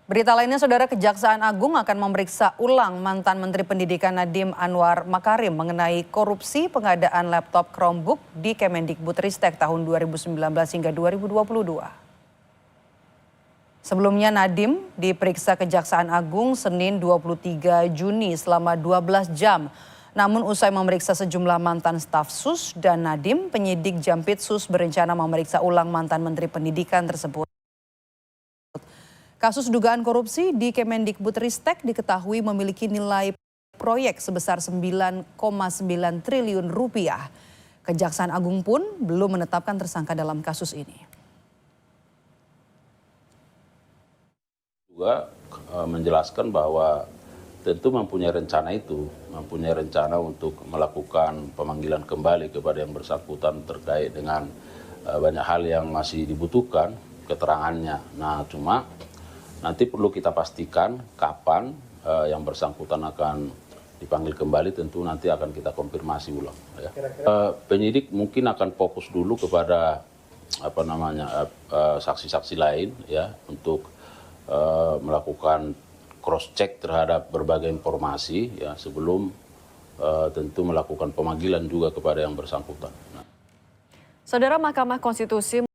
Berita lainnya, Saudara, Kejaksaan Agung akan memeriksa ulang mantan Menteri Pendidikan Nadiem Anwar Makarim mengenai korupsi pengadaan laptop Chromebook di Kemendikbudristek tahun 2019 hingga 2022. Sebelumnya Nadiem diperiksa Kejaksaan Agung Senin 23 Juni selama 12 jam. Namun usai memeriksa sejumlah mantan staf SUS dan Nadiem, penyidik Jampitsus berencana memeriksa ulang mantan Menteri Pendidikan tersebut. Kasus dugaan korupsi di Kemendikbudristek diketahui memiliki nilai proyek sebesar 9,9 triliun rupiah. Kejaksaan Agung pun belum menetapkan tersangka dalam kasus ini. Juga menjelaskan bahwa tentu mempunyai rencana untuk melakukan pemanggilan kembali kepada yang bersangkutan terkait dengan banyak hal yang masih dibutuhkan keterangannya. Nah, cuma nanti perlu kita pastikan kapan yang bersangkutan akan dipanggil kembali, tentu nanti akan kita konfirmasi ulang. Ya. Penyidik mungkin akan fokus dulu kepada saksi-saksi lain ya untuk melakukan cross check terhadap berbagai informasi ya sebelum tentu melakukan pemanggilan juga kepada yang bersangkutan. Saudara, Mahkamah Konstitusi